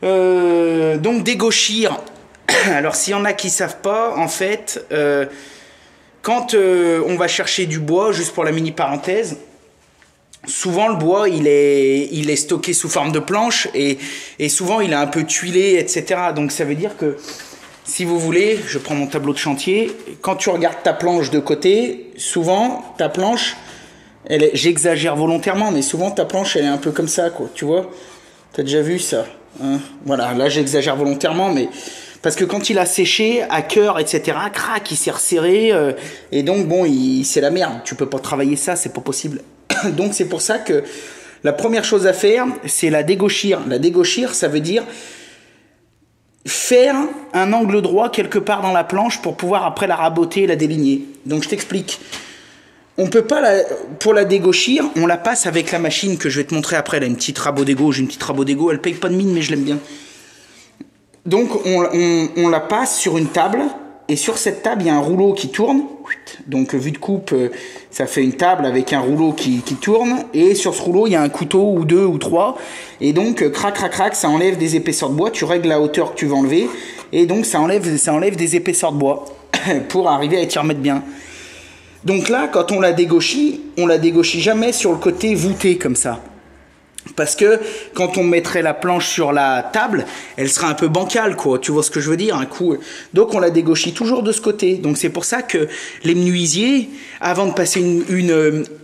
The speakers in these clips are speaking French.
Donc dégauchir. Alors s'il y en a qui savent pas, en fait, quand on va chercher du bois, juste pour la mini parenthèse, souvent le bois il est stocké sous forme de planche et souvent il est un peu tuilé, etc. Donc ça veut dire que si vous voulez, je prends mon tableau de chantier, quand tu regardes ta planche de côté, souvent ta planche, j'exagère volontairement, mais souvent ta planche elle est un peu comme ça, quoi, tu vois. T'as déjà vu ça, hein? Voilà, là j'exagère volontairement, mais parce que quand il a séché à cœur, etc., crac, il s'est resserré, et donc bon, c'est la merde. Tu peux pas travailler ça, c'est pas possible. Donc c'est pour ça que la première chose à faire, c'est la dégauchir. La dégauchir, ça veut dire faire un angle droit quelque part dans la planche pour pouvoir après la raboter et la déligner. Donc je t'explique. On peut pas pour la dégauchir, on la passe avec la machine que je vais te montrer après. Elle a une petite rabot d'ego, j'ai une petite rabot d'ego, elle paye pas de mine mais je l'aime bien. Donc on la passe sur une table et sur cette table il y a un rouleau qui tourne. Donc vue de coupe, ça fait une table avec un rouleau qui tourne et sur ce rouleau il y a un couteau ou deux ou trois et donc crac crac crac, ça enlève des épaisseurs de bois. Tu règles la hauteur que tu veux enlever et donc ça enlève des épaisseurs de bois pour arriver à t'y remettre bien. Donc là, quand on la dégauchit jamais sur le côté voûté comme ça. Parce que quand on mettrait la planche sur la table, elle serait un peu bancale, quoi. Tu vois ce que je veux dire, un coup. Donc on la dégauchit toujours de ce côté. Donc c'est pour ça que les menuisiers, avant de passer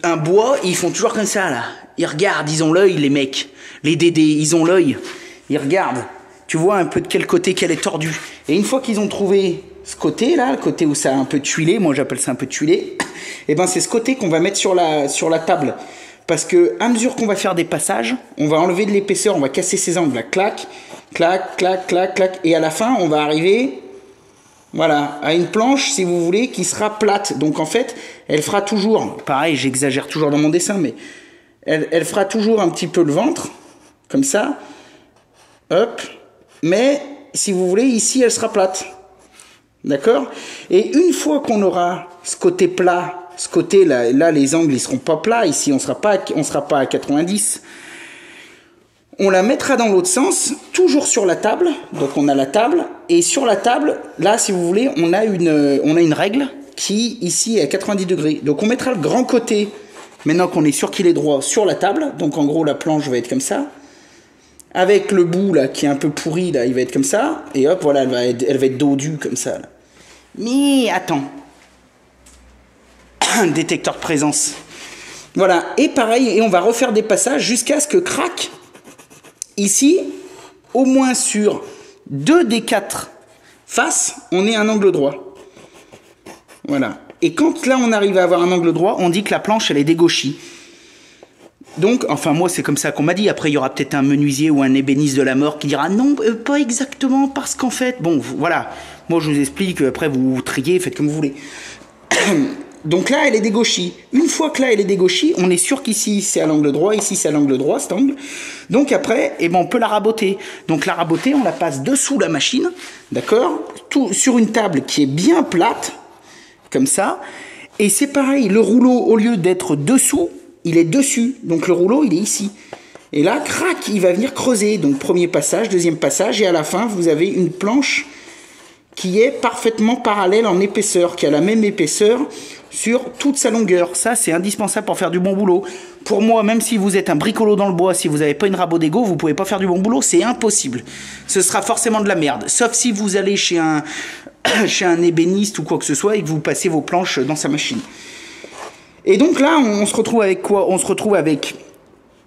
un bois, ils font toujours comme ça, là. Ils regardent, ils ont l'œil, les mecs. Les dédés, ils ont l'œil. Ils regardent. Tu vois un peu de quel côté qu'elle est tordue. Et une fois qu'ils ont trouvé ce côté-là, le côté où ça a un peu tuilé, moi j'appelle ça un peu tuilé, et ben c'est ce côté qu'on va mettre sur la table. Parce que à mesure qu'on va faire des passages, on va enlever de l'épaisseur, on va casser ces angles là, clac, clac, clac, clac, clac, et à la fin on va arriver, voilà, à une planche si vous voulez qui sera plate. Donc en fait, elle fera toujours, pareil, j'exagère toujours dans mon dessin, mais elle fera toujours un petit peu le ventre, comme ça, hop, mais si vous voulez ici elle sera plate, d'accord. Et une fois qu'on aura ce côté plat. Ce côté là les angles ils seront pas plats ici, on sera pas à 90. On la mettra dans l'autre sens, toujours sur la table. Donc on a la table et sur la table, là si vous voulez, on a une règle qui ici est à 90 degrés. Donc on mettra le grand côté maintenant qu'on est sûr qu'il est droit sur la table. Donc en gros la planche va être comme ça. Avec le bout là qui est un peu pourri là, il va être comme ça et hop voilà, elle va être dodue comme ça là. Mais attends. Détecteur de présence. Voilà, et pareil, et on va refaire des passages jusqu'à ce que crac, ici, au moins sur 2 des 4 faces, on ait un angle droit. Voilà. Et quand là on arrive à avoir un angle droit, on dit que la planche elle est dégauchie. Donc, enfin moi c'est comme ça qu'on m'a dit. Après il y aura peut-être un menuisier ou un ébéniste de la mort qui dira non, pas exactement parce qu'en fait, bon voilà, moi je vous explique, après vous triez, faites comme vous voulez. Donc là, elle est dégauchie. Une fois que là, elle est dégauchie, on est sûr qu'ici, c'est à l'angle droit, ici, c'est à l'angle droit, cet angle. Donc après, eh ben, on peut la raboter. Donc la raboter, on la passe dessous la machine, d'accord, sur une table qui est bien plate, comme ça. Et c'est pareil, le rouleau, au lieu d'être dessous, il est dessus. Donc le rouleau, il est ici. Et là, crac, il va venir creuser. Donc premier passage, deuxième passage, et à la fin, vous avez une planche qui est parfaitement parallèle en épaisseur, qui a la même épaisseur sur toute sa longueur. Ça, c'est indispensable pour faire du bon boulot. Pour moi, même si vous êtes un bricolo dans le bois, si vous n'avez pas une rabot d'ego, vous ne pouvez pas faire du bon boulot, c'est impossible. Ce sera forcément de la merde. Sauf si vous allez chez un ébéniste ou quoi que ce soit et que vous passez vos planches dans sa machine. Et donc là, on se retrouve avec quoi? On se retrouve avec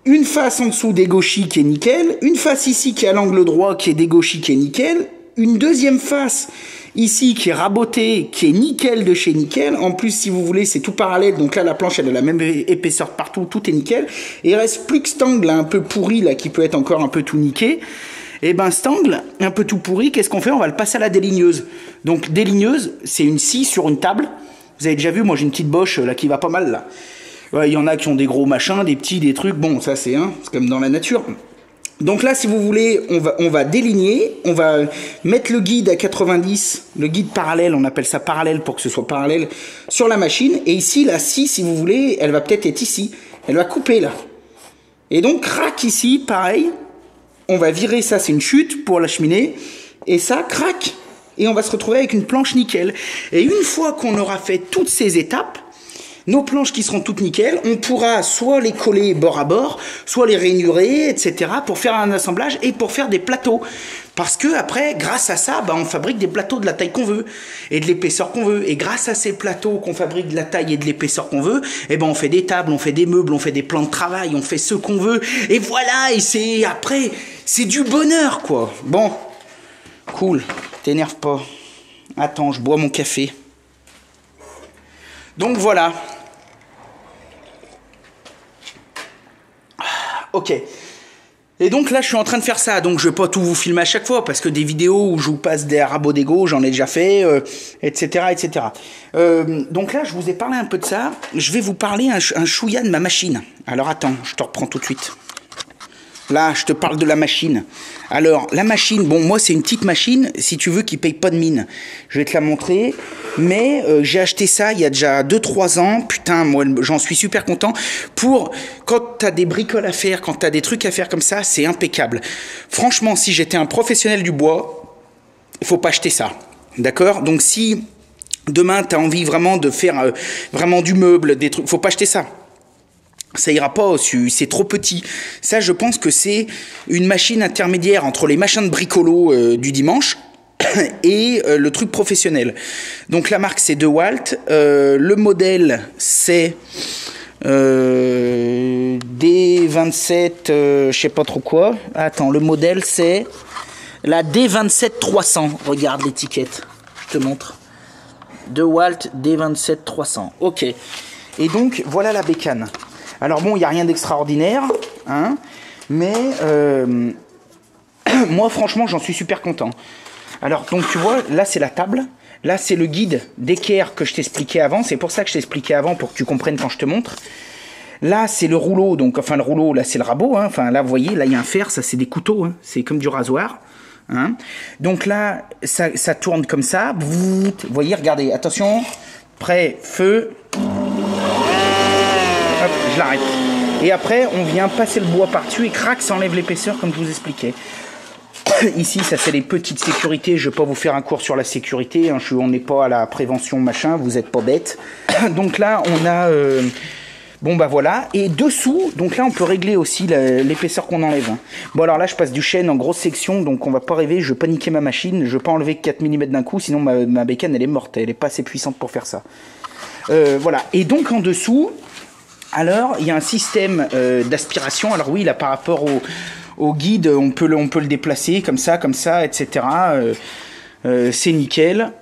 une face en dessous dégauchie qui est nickel, une face ici qui est à l'angle droit qui est dégauchie qui est nickel, une deuxième face ici qui est rabotée, qui est nickel de chez nickel. En plus, si vous voulez, c'est tout parallèle. Donc là, la planche, elle a la même épaisseur partout. Tout est nickel. Et il reste plus que cet angle là, un peu pourri, là, qui peut être encore un peu tout niqué. Et ben cet angle, un peu tout pourri, qu'est-ce qu'on fait? On va le passer à la déligneuse. Donc déligneuse, c'est une scie sur une table. Vous avez déjà vu, moi j'ai une petite boche là qui va pas mal là. Ouais, il y en a qui ont des gros machins, des petits, des trucs. Bon, ça c'est comme dans la nature. Donc là, si vous voulez, on va déligner, on va mettre le guide à 90, le guide parallèle, on appelle ça parallèle pour que ce soit parallèle sur la machine. Et ici, la scie, si vous voulez, elle va peut-être être ici. Elle va couper là. Et donc, crac ici, pareil. on va virer ça, c'est une chute pour la cheminée, et ça craque. Et on va se retrouver avec une planche nickel. Et une fois qu'on aura fait toutes ces étapes, nos planches qui seront toutes nickel, on pourra soit les coller bord à bord, soit les rainurer, etc. pour faire un assemblage et pour faire des plateaux. Parce que après, grâce à ça, on fabrique des plateaux de la taille qu'on veut et de l'épaisseur qu'on veut. Et grâce à ces plateaux qu'on fabrique de la taille et de l'épaisseur qu'on veut, on fait des tables, on fait des meubles, on fait des plans de travail, on fait ce qu'on veut. Et voilà, et c'est après, c'est du bonheur, quoi. Bon, cool, t'énerve pas. Attends, je bois mon café. Donc voilà. Ok. Et donc là, je suis en train de faire ça. Donc je vais pas tout vous filmer à chaque fois parce que des vidéos où je vous passe des rabots d'ego, j'en ai déjà fait, etc., etc. Donc là, je vous ai parlé un peu de ça. Je vais vous parler un chouïa de ma machine. Alors attends, je te reprends tout de suite. Là, je te parle de la machine. Alors, la machine, bon, moi, c'est une petite machine, si tu veux, qui paye pas de mine. Je vais te la montrer. Mais j'ai acheté ça il y a déjà 2-3 ans. Putain, moi, j'en suis super content. Pour quand t'as des bricoles à faire, quand t'as des trucs à faire comme ça, c'est impeccable. Franchement, si j'étais un professionnel du bois, il faut pas acheter ça. D'accord? Donc, si demain, t'as envie vraiment de faire vraiment du meuble, des trucs, faut pas acheter ça. Ça ira pas, c'est trop petit. Ça, je pense que c'est une machine intermédiaire entre les machins de bricolo du dimanche et le truc professionnel. Donc la marque c'est DeWalt, le modèle c'est D27, je sais pas trop quoi. Attends, le modèle c'est la D27-300. Regarde l'étiquette, je te montre. DeWalt D27-300. Ok. Et donc voilà la bécane. Alors bon, il n'y a rien d'extraordinaire, hein, mais moi franchement j'en suis super content. Alors donc tu vois, là c'est la table, là c'est le guide d'équerre que je t'expliquais avant, c'est pour ça que je t'expliquais avant, pour que tu comprennes quand je te montre. Là c'est le rouleau, donc enfin le rouleau, là c'est le rabot, hein, enfin là vous voyez, là il y a un fer, ça c'est des couteaux, hein, c'est comme du rasoir. Hein. Donc là ça tourne comme ça, vous voyez, regardez, attention, prêt, feu. Hop, je l'arrête. Et après, on vient passer le bois par-dessus et crac, ça enlève l'épaisseur comme je vous expliquais. Ici, ça c'est les petites sécurités. Je ne vais pas vous faire un cours sur la sécurité. Hein. On n'est pas à la prévention, machin. Vous n'êtes pas bêtes. Donc là, on a... bon, bah voilà. Et dessous, donc là, on peut régler aussi l'épaisseur qu'on enlève. Hein. Bon, alors là, je passe du chêne en grosse section. Donc on va pas rêver. Je vais pas niquer ma machine. Je vais pas enlever 4 mm d'un coup. Sinon, ma bécane, elle est morte. Elle n'est pas assez puissante pour faire ça. Voilà. Et donc en dessous... Alors, il y a un système d'aspiration. Alors oui, là, par rapport au guide, on peut le déplacer comme ça, etc. C'est nickel.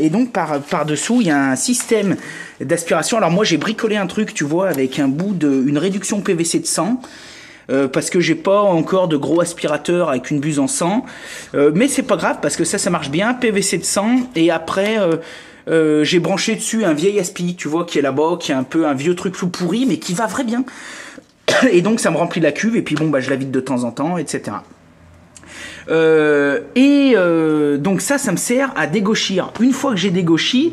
Et donc, par-dessous, il y a un système d'aspiration. Alors moi, j'ai bricolé un truc, tu vois, avec un bout une réduction PVC de 100. Parce que j'ai pas encore de gros aspirateur avec une buse en 100. Mais c'est pas grave, parce que ça marche bien. PVC de 100. Et après... j'ai branché dessus un vieil aspi, tu vois, qui est là-bas, qui est un peu un vieux truc tout pourri, mais qui va très bien. Et donc ça me remplit la cuve, et puis bon, bah, je la vide de temps en temps, etc. Donc ça me sert à dégauchir. Une fois que j'ai dégauchi,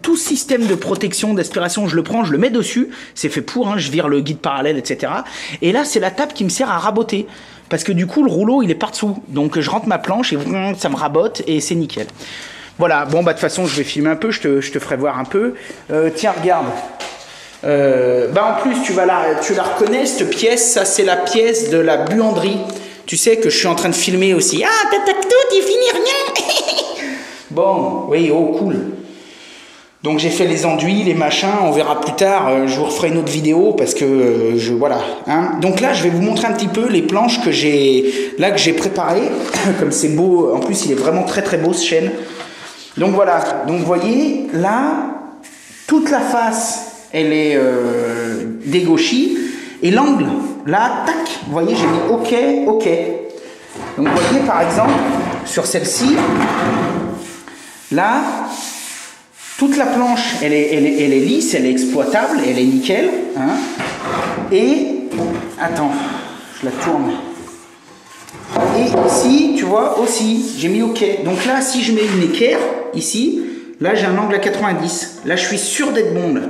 tout système de protection, d'aspiration, je le prends, je le mets dessus. C'est fait pour, hein, je vire le guide parallèle, etc. Et là, c'est la table qui me sert à raboter. Parce que du coup, le rouleau, il est par-dessous. Donc je rentre ma planche et ça me rabote et c'est nickel. Voilà, bon bah de toute façon je vais filmer un peu, je te ferai voir un peu. Tiens, regarde. En plus tu la reconnais cette pièce, ça c'est la pièce de la buanderie. Tu sais que je suis en train de filmer aussi. Ah, t'attaques tout, il finit rien. Bon, oui, oh cool. Donc j'ai fait les enduits, les machins, on verra plus tard, je vous referai une autre vidéo parce que voilà. Hein. Donc là je vais vous montrer un petit peu les planches que j'ai préparées. Comme c'est beau, en plus il est vraiment très très beau ce chêne. Donc voilà, donc vous voyez, là, toute la face, elle est dégauchie, et l'angle, là, tac, vous voyez, j'ai mis OK, OK. Donc vous voyez, par exemple, sur celle-ci, là, toute la planche, elle est lisse, elle est exploitable, elle est nickel. Hein, et, attends, je la tourne. Et ici, tu vois, aussi, j'ai mis OK. Donc là, si je mets une équerre, ici, là, j'ai un angle à 90. Là, je suis sûr d'être bon, là.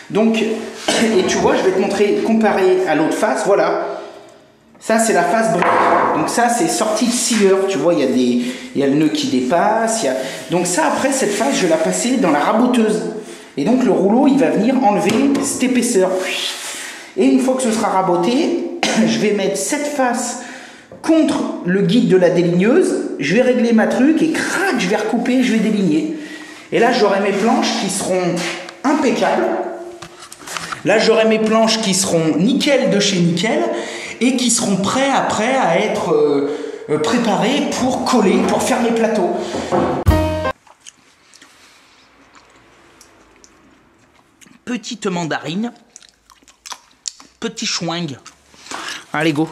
Donc, et tu vois, je vais te montrer, comparé à l'autre face, voilà. Ça, c'est la face brique. Donc ça, c'est sorti de sealer. Tu vois, il y a le nœud qui dépasse. Donc ça, après, cette face, je vais la passer dans la raboteuse. Et donc, le rouleau, il va venir enlever cette épaisseur. Et une fois que ce sera raboté, je vais mettre cette face contre le guide de la déligneuse. Je vais régler ma truc et crac, je vais recouper, je vais déligner. Et là, j'aurai mes planches qui seront impeccables. Là, j'aurai mes planches qui seront nickel de chez nickel et qui seront prêts après à être préparées pour coller, pour faire mes plateaux. Petite mandarine, petit chewing. Allez, go.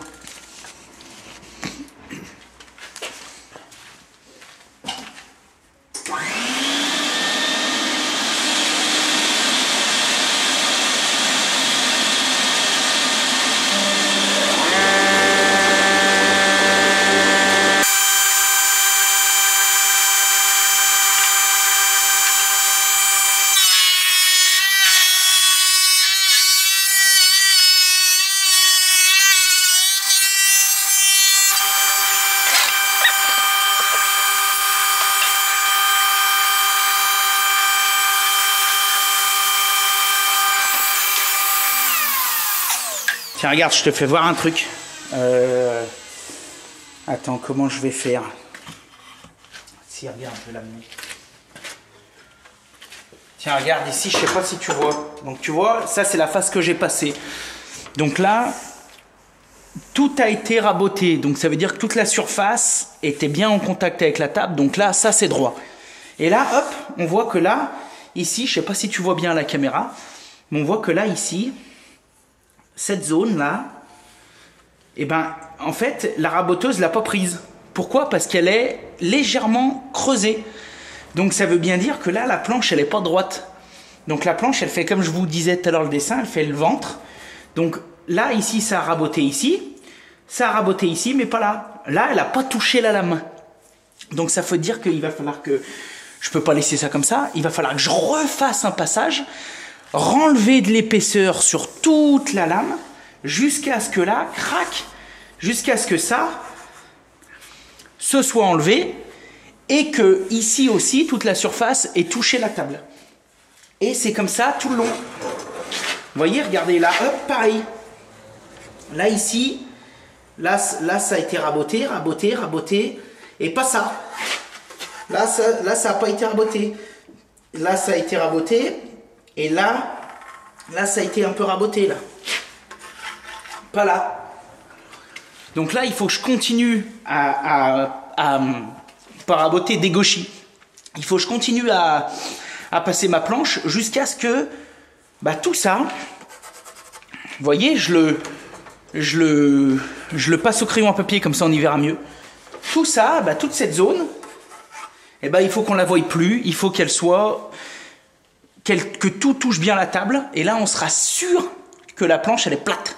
Tiens, regarde, je te fais voir un truc. Attends, comment je vais faire? Si, regarde, je vais l'amener. Tiens, regarde ici, je sais pas si tu vois. Donc tu vois, ça c'est la face que j'ai passée. Donc là, tout a été raboté. Donc ça veut dire que toute la surface était bien en contact avec la table. Donc là, ça c'est droit. Et là, hop, on voit que là, ici, je sais pas si tu vois bien à la caméra, mais on voit que là, ici, cette zone là, et ben en fait la raboteuse l'a pas prise. Pourquoi? Parce qu'elle est légèrement creusée. Donc ça veut bien dire que là la planche elle est pas droite. Donc la planche elle fait comme je vous disais tout à l'heure le dessin, elle fait le ventre. Donc là ici ça a raboté ici, ça a raboté ici mais pas là. Là elle a pas touché la lame. Donc ça veut dire qu'il va falloir que je peux pas laisser ça comme ça. Il va falloir que je refasse un passage, renlever de l'épaisseur sur toute la lame jusqu'à ce que là, crac, jusqu'à ce que ça se soit enlevé et que ici aussi toute la surface ait touché la table. Et c'est comme ça tout le long. Vous voyez, regardez là, hop, pareil. Là ici, là ça a été raboté, raboté, raboté, et pas ça. Là ça n'a pas été raboté. Là ça a été raboté. Et là, ça a été un peu raboté, là. Pas là. Donc là, il faut que je continue pas raboter, dégaucher. Il faut que je continue à passer ma planche jusqu'à ce que tout ça, vous voyez, je le passe au crayon à papier, comme ça on y verra mieux. Tout ça, toute cette zone, il faut qu'on la voie plus, il faut qu'elle soit... que tout touche bien la table, et là on sera sûr que la planche elle est plate.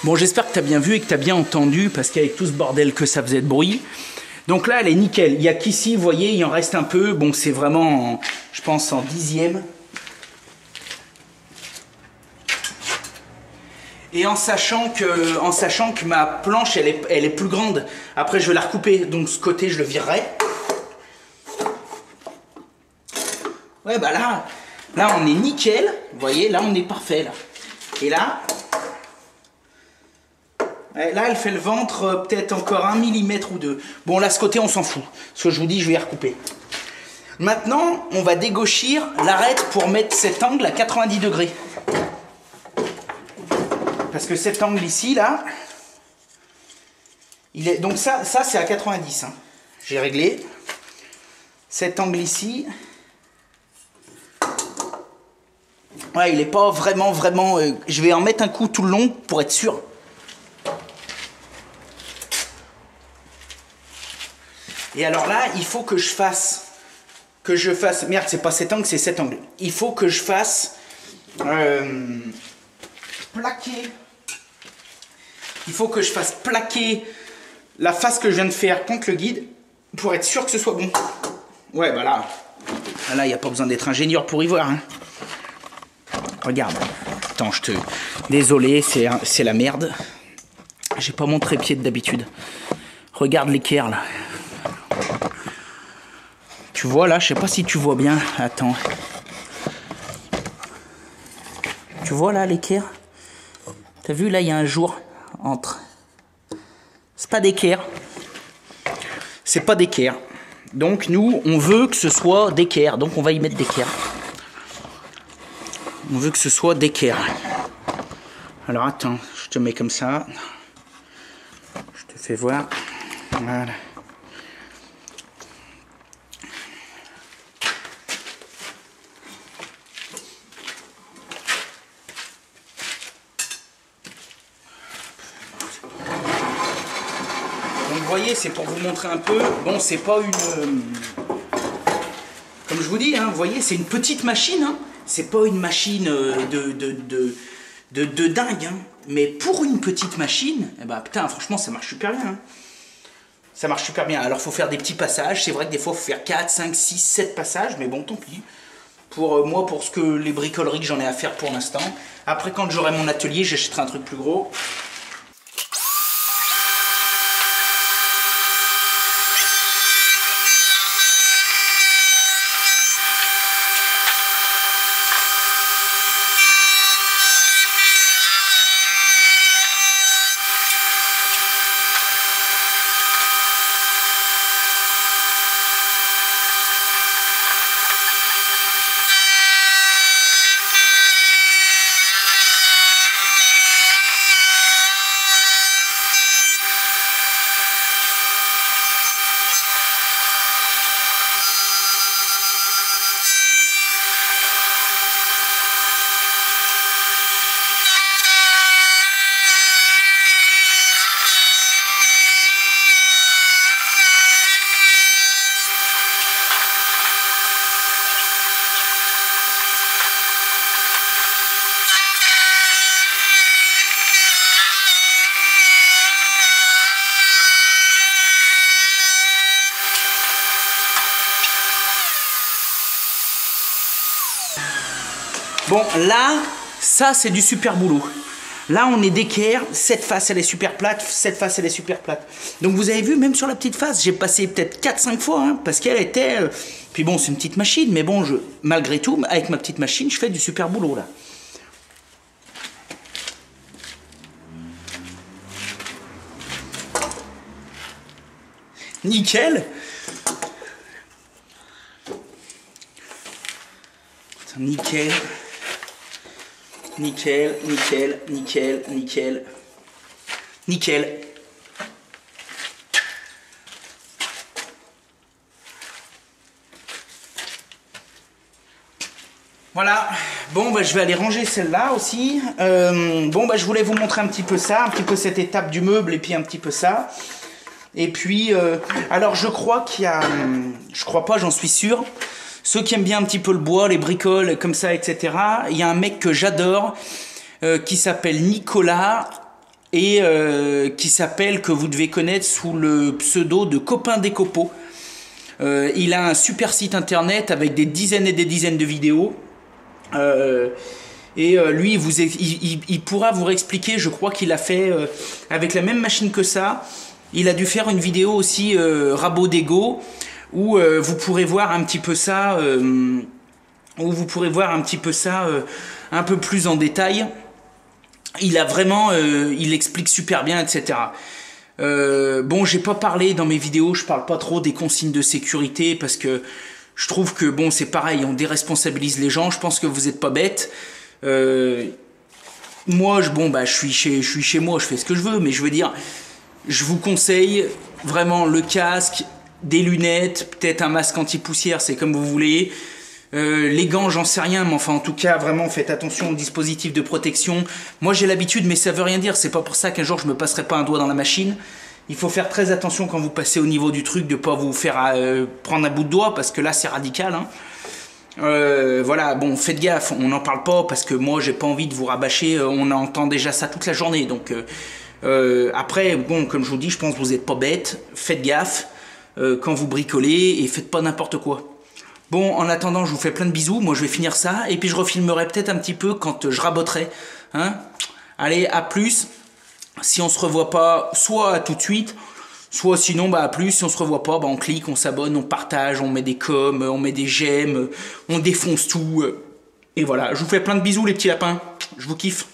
Bon, j'espère que tu as bien vu et que tu as bien entendu, parce qu'avec tout ce bordel que ça faisait de bruit. Donc là, elle est nickel. Il n'y a qu'ici, vous voyez, il en reste un peu. Bon, c'est vraiment, je pense, en 10e. Et en sachant que ma planche, elle est plus grande. Après, je vais la recouper. Donc, ce côté, je le virerai. Ouais, là, Là, on est nickel. Vous voyez, là, on est parfait. Là. Et là, elle fait le ventre peut-être encore 1 mm ou 2. Bon, là, ce côté, on s'en fout. Ce que je vous dis, je vais y recouper. Maintenant, on va dégauchir l'arête pour mettre cet angle à 90 degrés. Parce que cet angle ici, là, il est... Donc ça c'est à 90. Hein. J'ai réglé. Cet angle ici... Ouais, il n'est pas vraiment... je vais en mettre un coup tout le long pour être sûr. Et alors là, il faut que je fasse... Merde, c'est pas cet angle, c'est cet angle. Il faut que je fasse... plaquer... Il faut que je fasse plaquer la face que je viens de faire contre le guide pour être sûr que ce soit bon. Ouais, bah là, il n'y a pas besoin d'être ingénieur pour y voir. Hein. Regarde. Attends, désolé, c'est la merde. J'ai pas mon trépied d'habitude. Regarde l'équerre, là. Tu vois, là, je sais pas si tu vois bien. Attends. Tu vois, là, l'équerre? T'as vu, là, il y a un jour... entre. C'est pas d'équerre. C'est pas d'équerre. Donc nous, on veut que ce soit d'équerre. Donc on va y mettre d'équerre. On veut que ce soit d'équerre. Alors attends, je te mets comme ça. Je te fais voir. Voilà. Vous voyez, c'est pour vous montrer un peu. Bon, c'est pas une... comme je vous dis, hein, vous voyez, c'est une petite machine. Hein. C'est pas une machine de dingue. Hein. Mais pour une petite machine, eh ben, putain, franchement, ça marche super bien. Hein. Ça marche super bien. Alors, il faut faire des petits passages. C'est vrai que des fois, il faut faire 4, 5, 6, 7 passages. Mais bon, tant pis. Pour moi, pour ce que les bricoleries que j'en ai à faire pour l'instant. Après, quand j'aurai mon atelier, j'achèterai un truc plus gros. Bon, là, ça, c'est du super boulot. Là, on est d'équerre. Cette face, elle est super plate. Cette face, elle est super plate. Donc, vous avez vu, même sur la petite face, j'ai passé peut-être 4-5 fois, hein, parce qu'elle était... Puis bon, c'est une petite machine, mais bon, malgré tout, avec ma petite machine, je fais du super boulot, là. Nickel. Nickel. Nickel, nickel, nickel, nickel. Nickel. Voilà. Bon, bah, je vais aller ranger celle-là aussi. Bon, bah, je voulais vous montrer un petit peu ça, un petit peu cette étape du meuble et puis un petit peu ça. Et puis, alors je crois qu'il y a... je crois pas, j'en suis sûr. Ceux qui aiment bien un petit peu le bois, les bricoles, comme ça, etc. Il y a un mec que j'adore, qui s'appelle Nicolas, et qui s'appelle, que vous devez connaître sous le pseudo de Copain des Copeaux. Il a un super site internet avec des dizaines et des dizaines de vidéos. Lui, il pourra vous réexpliquer, je crois qu'il a fait, avec la même machine que ça, il a dû faire une vidéo aussi, rabot d'ego, où vous pourrez voir un petit peu ça où vous pourrez voir un petit peu ça un peu plus en détail. Il a vraiment, il explique super bien, etc. Bon, j'ai pas parlé dans mes vidéos, je parle pas trop des consignes de sécurité parce que je trouve que bon, c'est pareil, on déresponsabilise les gens. Je pense que vous êtes pas bêtes. Moi, je suis chez moi, je fais ce que je veux, mais je veux dire, je vous conseille vraiment le casque, des lunettes, peut-être un masque anti-poussière, c'est comme vous voulez. Les gants, j'en sais rien, mais enfin en tout cas vraiment faites attention au dispositif de protection. Moi j'ai l'habitude, mais ça veut rien dire, c'est pas pour ça qu'un jour je me passerai pas un doigt dans la machine. Il faut faire très attention quand vous passez au niveau du truc, de pas vous faire prendre un bout de doigt, parce que là c'est radical, hein. Voilà, bon, faites gaffe, on n'en parle pas parce que moi j'ai pas envie de vous rabâcher, on entend déjà ça toute la journée, donc après, bon, comme je vous dis, je pense que vous êtes pas bêtes, faites gaffe quand vous bricolez et faites pas n'importe quoi. Bon, en attendant, je vous fais plein de bisous, moi je vais finir ça, et puis je refilmerai peut-être un petit peu quand je raboterai, hein. Allez, à plus, si on se revoit pas, soit à tout de suite, soit sinon, bah à plus, si on se revoit pas, bah on clique, on s'abonne, on partage, on met des coms, on met des j'aime, on défonce tout, et voilà, je vous fais plein de bisous les petits lapins, je vous kiffe.